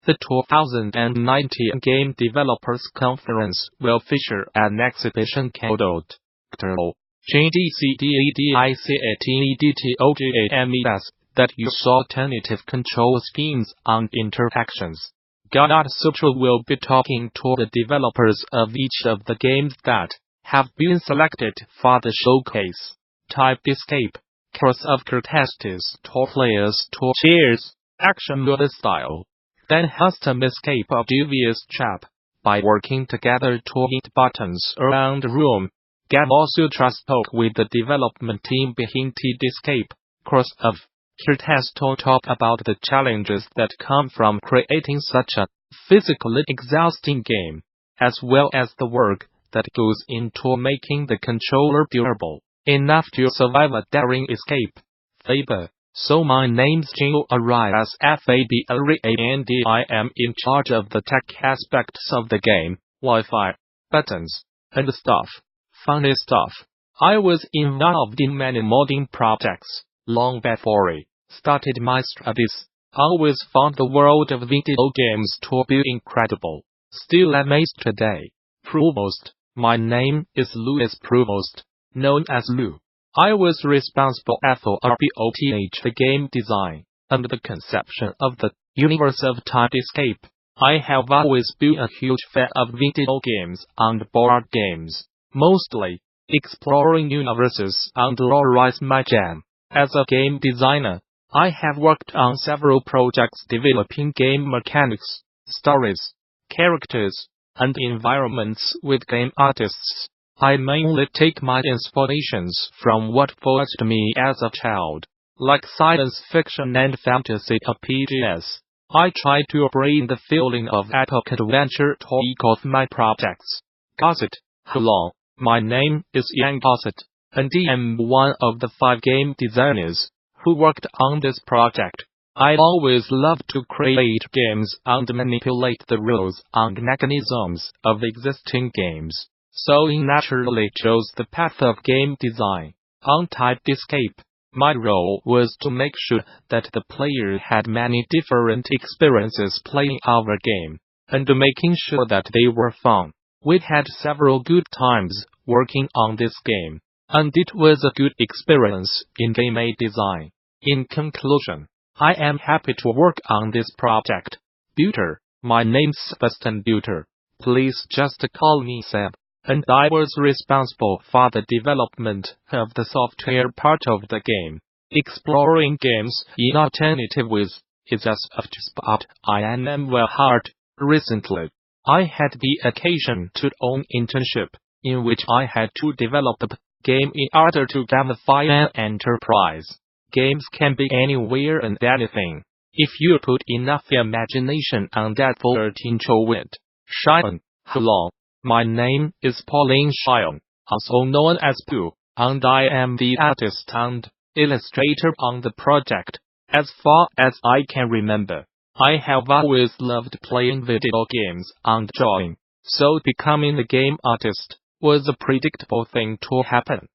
The 2019 Game Developers Conference will feature an exhibition called Alt.Ctrl.GDC that uses alternative control schemes and interactions. Gamasutra will be talking to the developers of each of the games that have been selected for the showcase. Type escape, Cross of Cortez, 2 players, 2 chairs, action mode style. Then custom escape of devious trap. By working together to hit buttons around the room, Gamasutra spoke with the development team behind Escape, Cross of Cortez to talk about the challenges that come from creating such a physically exhausting game, as well as the work that goes into making the controller durable enough to survive a daring escape. Faber. So my name's Jingle Arias Fabi and I am in charge of the tech aspects of the game, Wi-Fi, buttons, and stuff. Funny stuff. I was involved in many modding projects, long before I started my studies. I always found the world of video games to be incredible. Still amazed today. Provost. My name is Louis Provost, known as Lou. I was responsible for the game design and the conception of the universe of Type Escape. I have always been a huge fan of video games and board games. Mostly, exploring universes and lore is my jam. As a game designer, I have worked on several projects developing game mechanics, stories, characters, and environments with game artists. I mainly take my inspirations from what forged me as a child, like science fiction and fantasy RPGs. I try to bring the feeling of epic adventure to each of my projects. Gossett. Hello, my name is Ian Gossett, and I am one of the 5 game designers who worked on this project. I always loved to create games and manipulate the rules and mechanisms of existing games, so I naturally chose the path of game design. On Type Escape, my role was to make sure that the player had many different experiences playing our game, and making sure that they were fun. We had several good times working on this game, and it was a good experience in game design. In conclusion, I am happy to work on this project. Buter. My name's Sebastian Buter. Please just call me Seb. And I was responsible for the development of the software part of the game. Exploring games in alternative ways is a soft spot I am well hard. Recently, I had the occasion to own internship, in which I had to develop a game in order to gamify an enterprise. Games can be anywhere and anything, if you put enough imagination and effort into it. Cheyenne. Hello, my name is Pauline Cheyenne, also known as Pooh, and I am the artist and illustrator on the project. As far as I can remember, I have always loved playing video games and drawing, so becoming a game artist was a predictable thing to happen.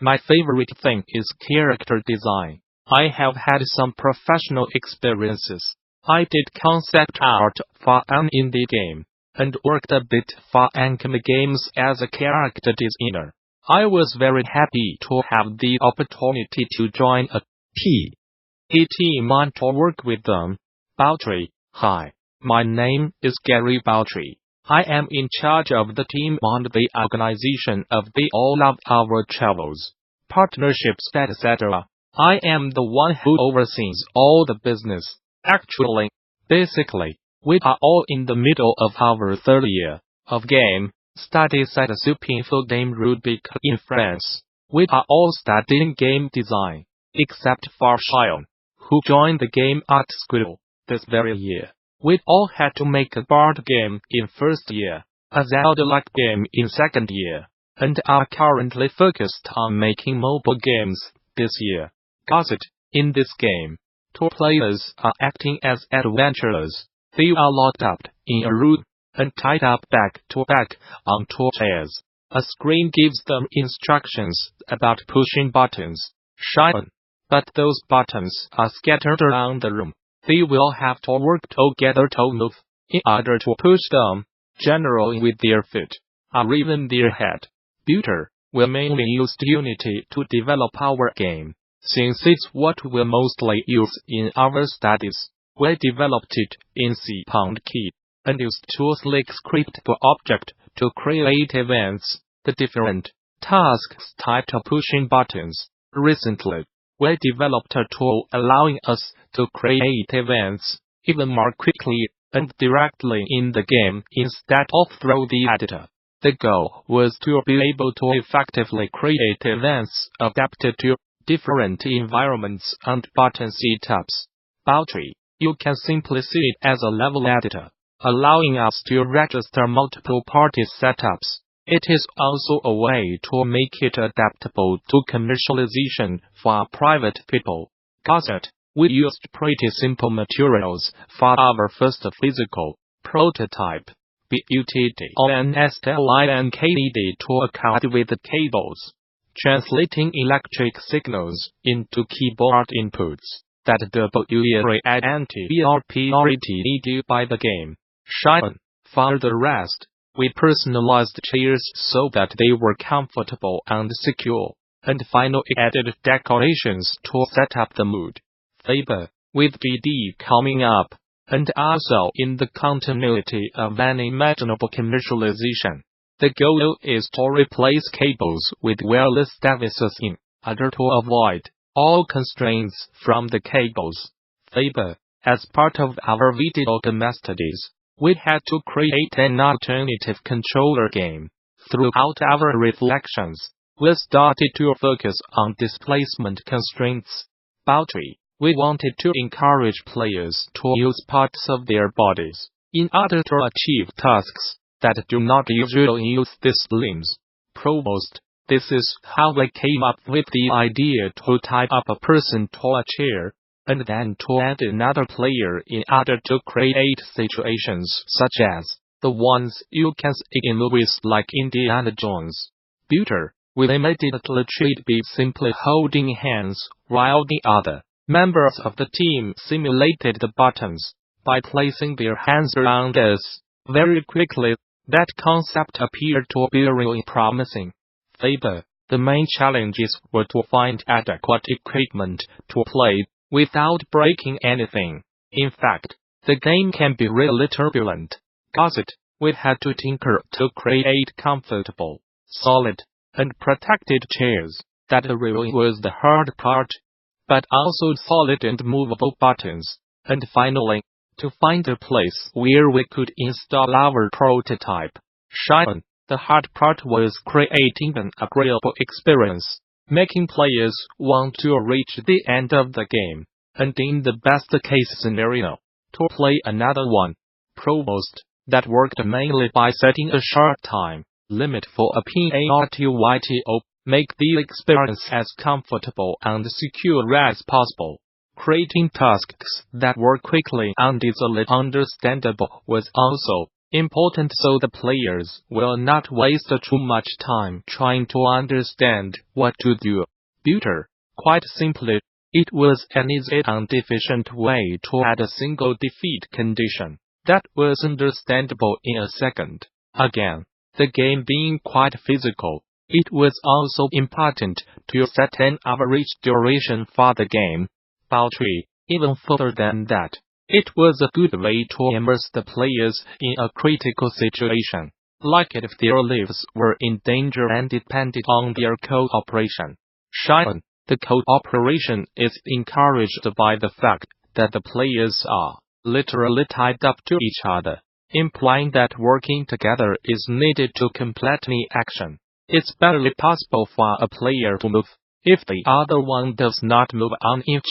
My favorite thing is character design. I have had some professional experiences. I did concept art for an indie game, and worked a bit for Ankama Games as a character designer. I was very happy to have the opportunity to join a team and to work with them. Bowtry. Hi, my name is Gary Bowtry. I am in charge of the team and the organization of all of our travels, partnerships, etc. I am the one who oversees all the business. Actually, basically, we are all in the middle of our 3rd year of game studies at Supinfo Game Rugby in France. We are all studying game design, except for Cheyenne, who joined the game art school this very year. We all had to make a board game in 1st year, a Zelda-like game in 2nd year, and are currently focused on making mobile games this year. Gossett. In this game, 2 players are acting as adventurers. They are locked up in a room and tied up back to back on 2 chairs. A screen gives them instructions about pushing buttons. Cheyenne. But those buttons are scattered around the room. They will have to work together to move, in order to push them, generally with their foot, or even their head. Builder, we mainly used Unity to develop our game, since it's what we mostly use in our studies. We developed it in C.Key, and used tools like Script4Object to create events, the different tasks typed of pushing buttons. Recently, we developed a tool allowing us to create events even more quickly and directly in the game instead of through the editor. The goal was to be able to effectively create events adapted to different environments and button setups. Boundary, you can simply see it as a level editor, allowing us to register multiple party setups. It is also a way to make it adaptable to commercialization for private people. Gamasutra, we used pretty simple materials for our first physical prototype. Buttonstlinked to account with the cables, translating electric signals into keyboard inputs that the built anti-BRPRT by the game. For the rest, we personalized chairs so that they were comfortable and secure, and finally added decorations to set up the mood. With GD coming up, and also in the continuity of an imaginable commercialization, the goal is to replace cables with wireless devices in order to avoid all constraints from the cables. As part of our video game studies, we had to create an alternative controller game. Throughout our reflections, we started to focus on displacement constraints. Boundary, we wanted to encourage players to use parts of their bodies in order to achieve tasks that do not usually use these limbs. Provost, this is how we came up with the idea to tie up a person to a chair, and then to add another player in order to create situations such as the ones you can see in movies like Indiana Jones. Builder, we immediately tried be simply holding hands, while the other members of the team simulated the buttons by placing their hands around us. Very quickly, that concept appeared to be really promising. The main challenges were to find adequate equipment to play without breaking anything. In fact, the game can be really turbulent. We had to tinker to create comfortable, solid, and protected chairs. That really was the hard part. But also solid and movable buttons. And finally, to find a place where we could install our prototype. The hard part was creating an agreeable experience, making players want to reach the end of the game, and in the best case scenario, to play another one. Provost, that worked mainly by setting a short time limit for a PARTYTO, make the experience as comfortable and secure as possible. Creating tasks that were quickly and easily understandable was also important so the players will not waste too much time trying to understand what to do. Builder, quite simply, it was an easy and efficient way to add a single defeat condition that was understandable in a second. Again, the game being quite physical, it was also important to set an average duration for the game. Boundary, even further than that, it was a good way to immerse the players in a critical situation, like if their lives were in danger and depended on their cooperation. The cooperation is encouraged by the fact that the players are literally tied up to each other, implying that working together is needed to complete the action. It's barely possible for a player to move if the other one does not move on each.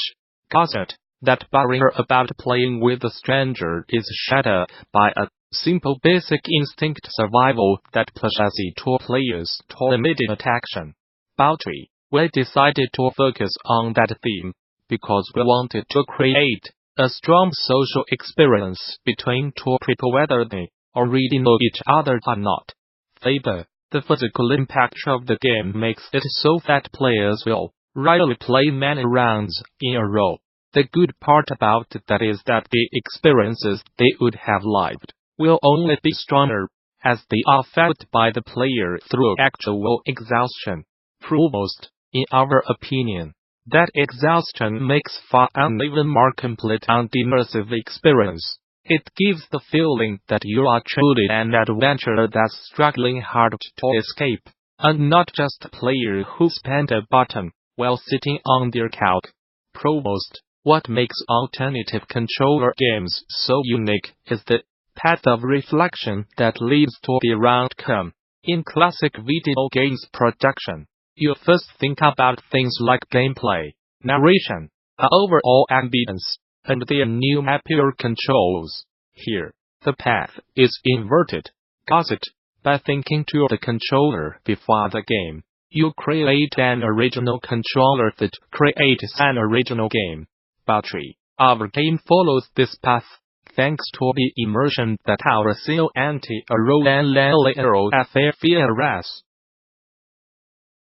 That barrier about playing with a stranger is shattered by a simple basic instinct survival that pushes two players to immediate action. Boundary, we decided to focus on that theme because we wanted to create a strong social experience between two people whether they already know each other or not. The physical impact of the game makes it so that players will rarely play many rounds in a row. The good part about that is that the experiences they would have lived will only be stronger, as they are felt by the player through actual exhaustion. Foremost, in our opinion, that exhaustion makes for an even more complete and immersive experience. It gives the feeling that you are truly an adventurer that's struggling hard to escape, and not just a player who spent a button while sitting on their couch. Provost, what makes alternative controller games so unique is the path of reflection that leads to the outcome. In classic video games production, you first think about things like gameplay, narration, overall ambience, and their new happier controls. Here, the path is inverted. Cause it, by thinking to the controller before the game, you create an original controller that creates an original game. Battery. Our game follows this path, thanks to the immersion that our seal anti-arrow and FFRS